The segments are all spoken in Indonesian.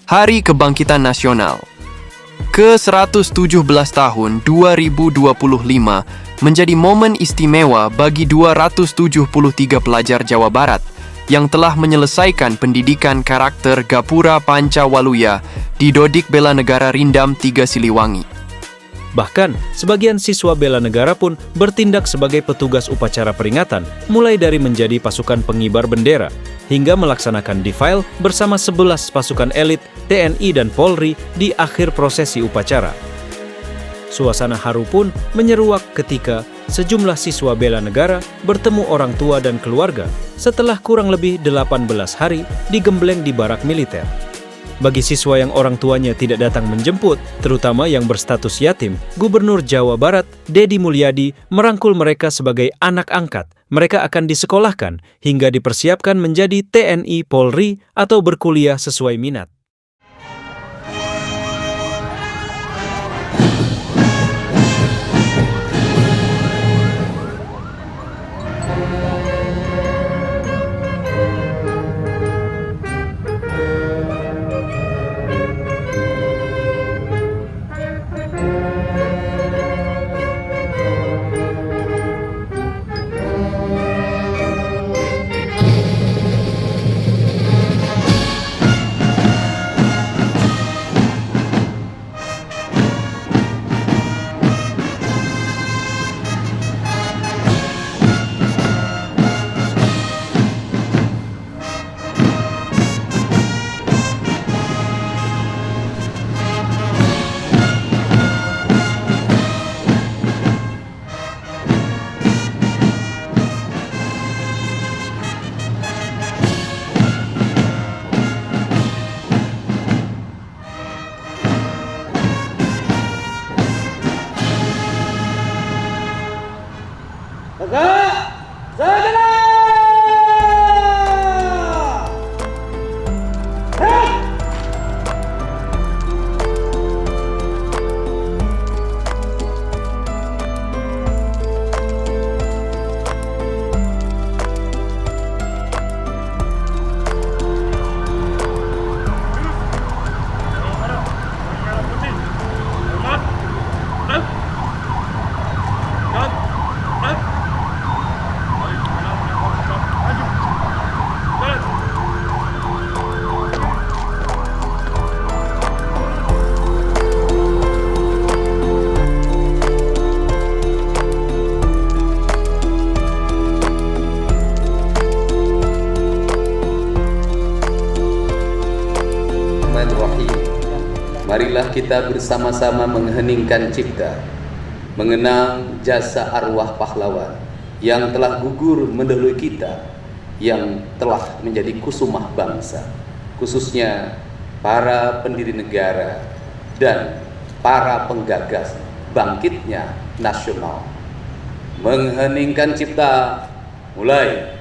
Hari Kebangkitan Nasional. Ke-117 tahun 2025 menjadi momen istimewa bagi 273 pelajar Jawa Barat yang telah menyelesaikan pendidikan karakter Gapura Pancawaluya di Dodik Bela Negara Rindam 3 Siliwangi. Bahkan, sebagian siswa bela negara pun bertindak sebagai petugas upacara peringatan, mulai dari menjadi pasukan pengibar bendera, hingga melaksanakan defile bersama 11 pasukan elit TNI dan Polri di akhir prosesi upacara. Suasana haru pun menyeruak ketika sejumlah siswa bela negara bertemu orang tua dan keluarga setelah kurang lebih 18 hari digembleng di barak militer. Bagi siswa yang orang tuanya tidak datang menjemput, terutama yang berstatus yatim, Gubernur Jawa Barat, Deddy Mulyadi, merangkul mereka sebagai anak angkat. Mereka akan disekolahkan hingga dipersiapkan menjadi TNI Polri atau berkuliah sesuai minat. Marilah kita bersama-sama mengheningkan cipta, mengenang jasa arwah pahlawan yang telah gugur mendahului kita, yang telah menjadi kusumah bangsa, khususnya para pendiri negara dan para penggagas bangkitnya nasional. Mengheningkan cipta, mulai.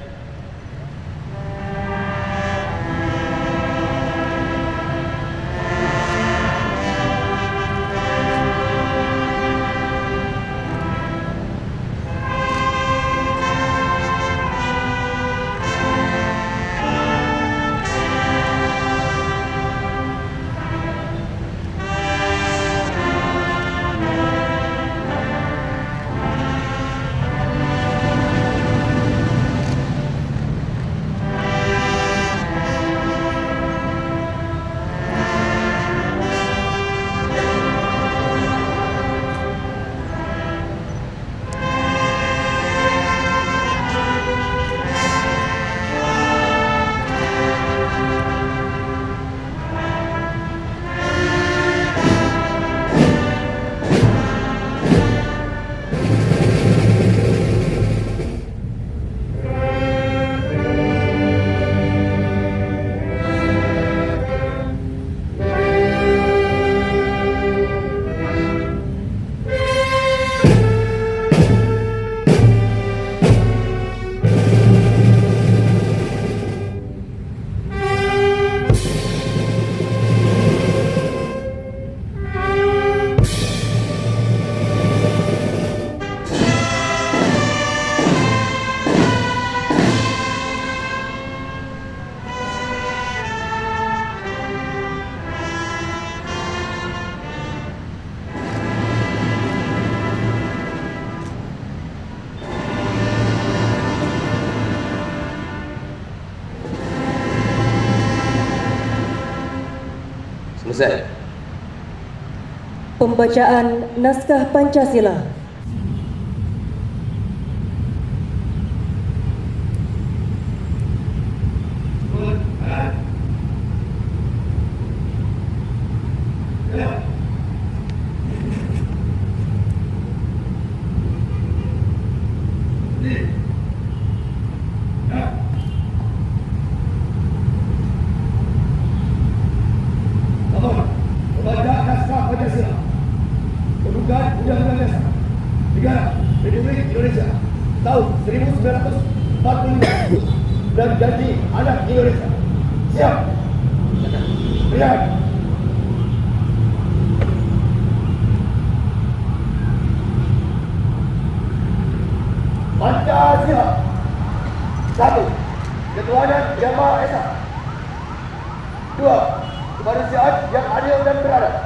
Selesai. Pembacaan Naskah Pancasila. Pembacaan Naskah Pancasila. Pembukaan Undang-Undang Dasar Negara Republik Indonesia tahun 1945 dan Janji Anak Indonesia. Siap. Lihat. Pancasila. 1. Ketuhanan Yang Maha Esa. 2. Kemanusiaan yang adil dan beradab.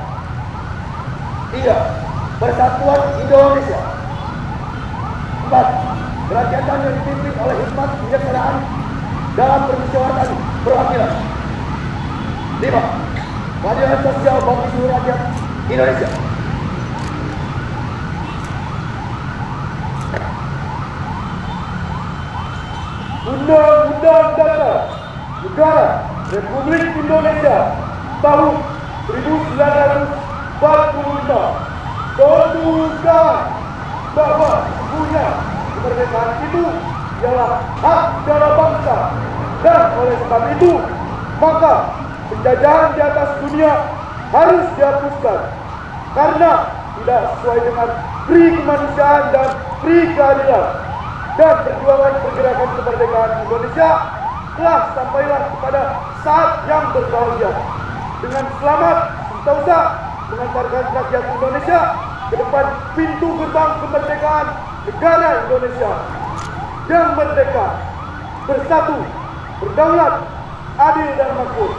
3. Persatuan Indonesia. 4. Kerakyatan yang dipimpin oleh hikmat kebijaksanaan dalam permusyawaratan perwakilan. 5. Keadilan sosial bagi seluruh rakyat Indonesia. Undang-Undang Dasar Negara Republik Indonesia tahun 1945 tentukan bahwa punya kemerdekaan itu ialah hak negara bangsa, dan oleh sebab itu maka penjajahan di atas dunia harus dihapuskan karena tidak sesuai dengan pri kemanusiaan dan pri keadilan, dan perjuangan pergerakan kemerdekaan Indonesia telah sampailah kepada saat yang berbahagia dengan selamat sentosa mengantarkan rakyat Indonesia ke depan pintu gerbang kemerdekaan negara Indonesia yang merdeka, bersatu, berdaulat, adil dan makmur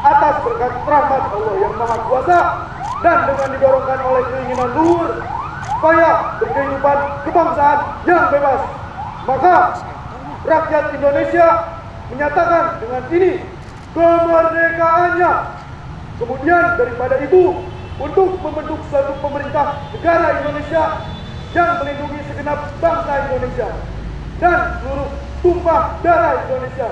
atas berkat rahmat Allah yang Maha Kuasa, dan dengan didorongkan oleh keinginan luhur supaya berkehidupan kebangsaan yang bebas, maka rakyat Indonesia menyatakan dengan ini kemerdekaannya. Kemudian daripada itu, untuk membentuk suatu pemerintah negara Indonesia yang melindungi segenap bangsa Indonesia dan seluruh tumpah darah Indonesia,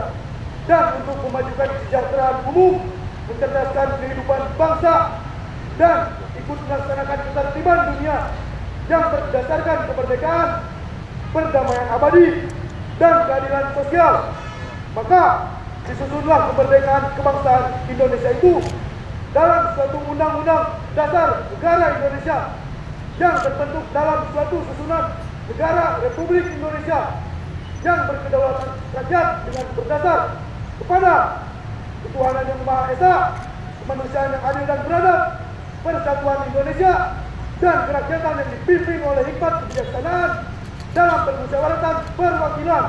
dan untuk memajukan kesejahteraan umum, mencerdaskan kehidupan bangsa, dan ikut melaksanakan ketertiban dunia yang berdasarkan kemerdekaan, perdamaian abadi, dan keadilan sosial, maka disusunlah kemerdekaan kebangsaan Indonesia itu dalam suatu undang-undang dasar negara Indonesia yang terbentuk dalam suatu susunan negara Republik Indonesia yang berkedaulatan rakyat dengan berdasar kepada ketuhanan yang Maha Esa, kemanusiaan yang adil dan beradab, persatuan Indonesia, dan kerakyatan yang dipimpin oleh hikmat kebijaksanaan dalam permusyawaratan perwakilan,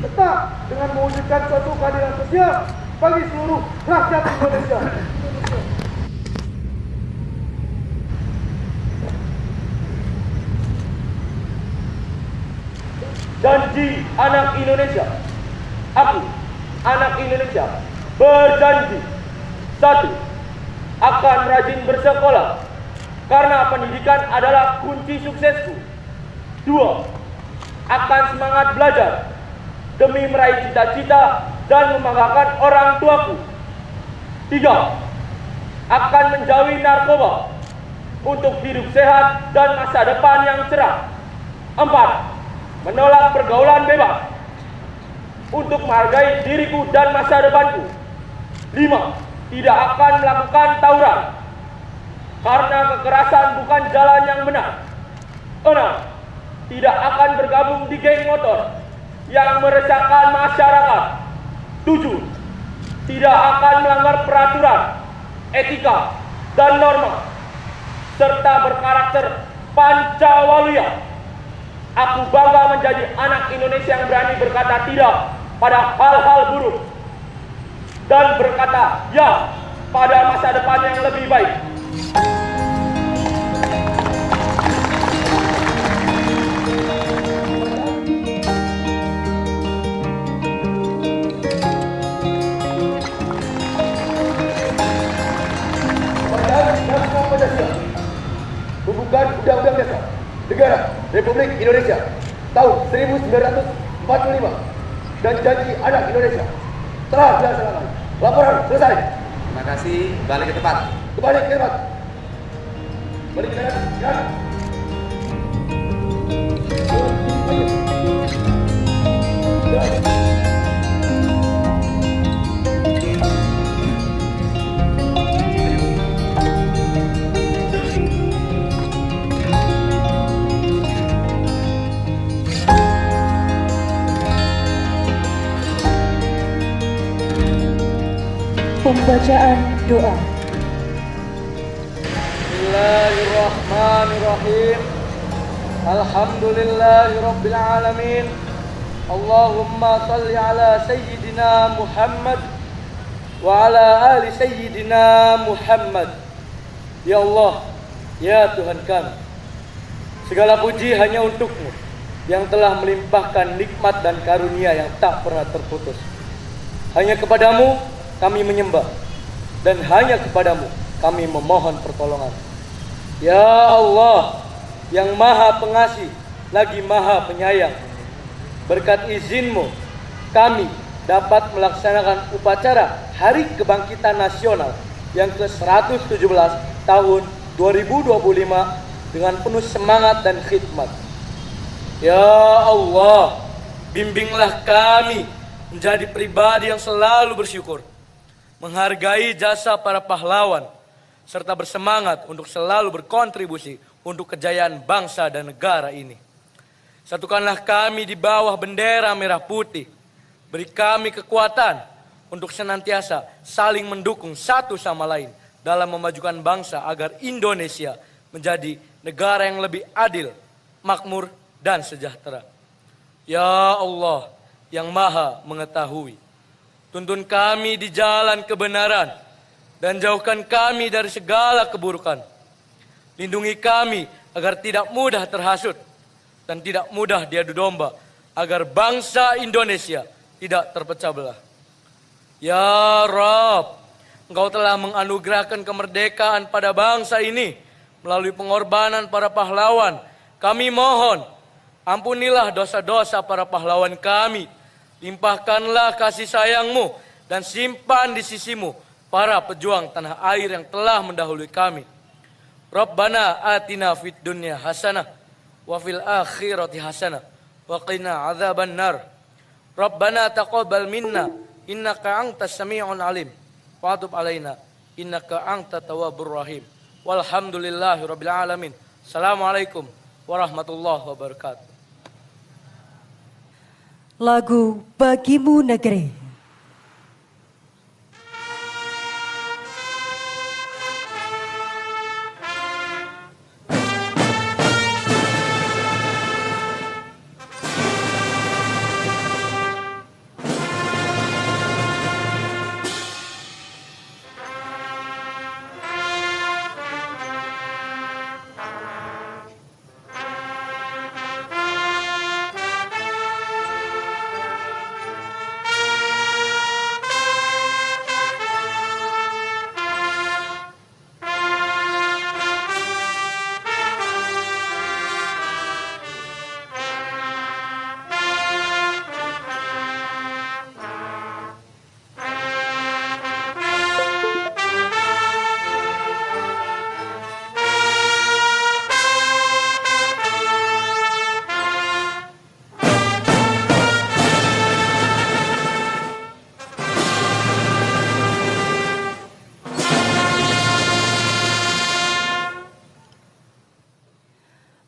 tetap dengan mewujudkan suatu keadilan sosial bagi seluruh rakyat Indonesia. Janji anak Indonesia. Aku, anak Indonesia, berjanji: 1. Akan rajin bersekolah karena pendidikan adalah kunci suksesku. 2. Akan semangat belajar demi meraih cita-cita dan membanggakan orang tuaku. 3. Akan menjauhi narkoba untuk hidup sehat dan masa depan yang cerah. 4. Menolak pergaulan bebas untuk menghargai diriku dan masa depanku. 5. Tidak akan melakukan tawuran karena kekerasan bukan jalan yang benar. 6. Tidak akan bergabung di geng motor yang meresahkan masyarakat. 7. Tidak akan melanggar peraturan, etika, dan norma, serta berkarakter Pancawalya. Aku bangga menjadi anak Indonesia yang berani berkata tidak pada hal-hal buruk dan berkata ya pada masa depan yang lebih baik. Republik Indonesia tahun 1945 dan Janji Anak Indonesia telah dilaksanakan. Laporan selesai. Terima kasih. Balik ke tempat. Kembali ke tempat. Balik ke tempat. Ya. Pembacaan doa. Bismillahirrahmanirrahim. Alhamdulillahirabbil alamin. Allahumma shalli ala sayyidina Muhammad wa ala ali sayyidina Muhammad. Ya Allah, ya Tuhan kami, segala puji hanya untuk-Mu yang telah melimpahkan nikmat dan karunia yang tak pernah terputus. Hanya kepadamu kami menyembah, dan hanya kepadamu kami memohon pertolongan. Ya Allah, yang maha pengasih lagi maha penyayang, berkat izin-Mu kami dapat melaksanakan upacara Hari Kebangkitan Nasional yang ke-117 tahun 2025 dengan penuh semangat dan khidmat. Ya Allah, bimbinglah kami menjadi pribadi yang selalu bersyukur, menghargai jasa para pahlawan, serta bersemangat untuk selalu berkontribusi untuk kejayaan bangsa dan negara ini. Satukanlah kami di bawah bendera merah putih. Beri kami kekuatan untuk senantiasa saling mendukung satu sama lain dalam memajukan bangsa agar Indonesia menjadi negara yang lebih adil, makmur, dan sejahtera. Ya Allah yang maha mengetahui, tuntun kami di jalan kebenaran dan jauhkan kami dari segala keburukan. Lindungi kami agar tidak mudah terhasut dan tidak mudah diadu domba, agar bangsa Indonesia tidak terpecah belah. Ya Rabb, Engkau telah menganugerahkan kemerdekaan pada bangsa ini melalui pengorbanan para pahlawan. Kami mohon, ampunilah dosa-dosa para pahlawan kami. Limpahkanlah kasih sayang-Mu dan simpan di sisi-Mu para pejuang tanah air yang telah mendahului kami. Rabbana atina fid dunya hasanah wa fil akhirati hasanah wa qina adzaban nar. Rabbana taqabbal minna innaka antas samii'un alim wa tub alaina innaka antat tawwabur rahim. Walhamdulillahirabbil alamin. Assalamualaikum warahmatullahi wabarakatuh. Lagu Bagimu Negeri.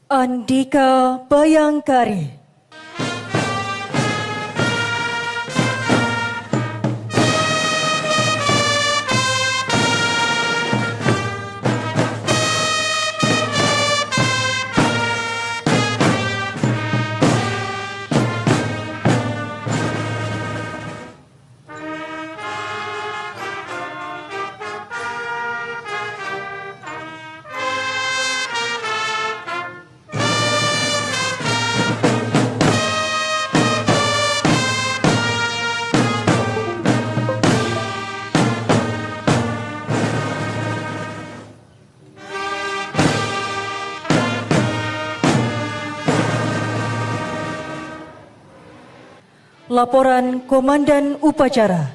Andika Bayangkari. Laporan Komandan Upacara.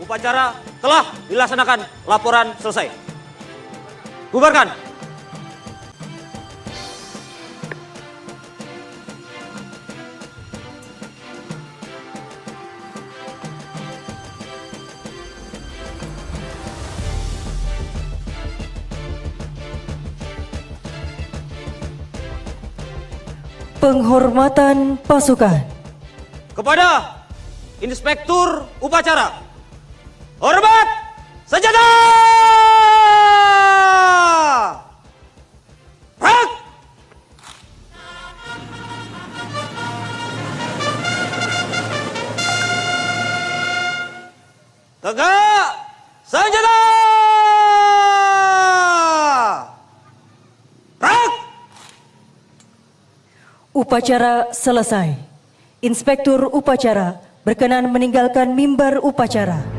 Upacara telah dilaksanakan. Laporan selesai. Bubarkan. Penghormatan pasukan. Kepada Inspektur Upacara. Hormat senjata! Brak! Tegak senjata! Brak! Upacara selesai. Inspektur Upacara berkenan meninggalkan mimbar upacara.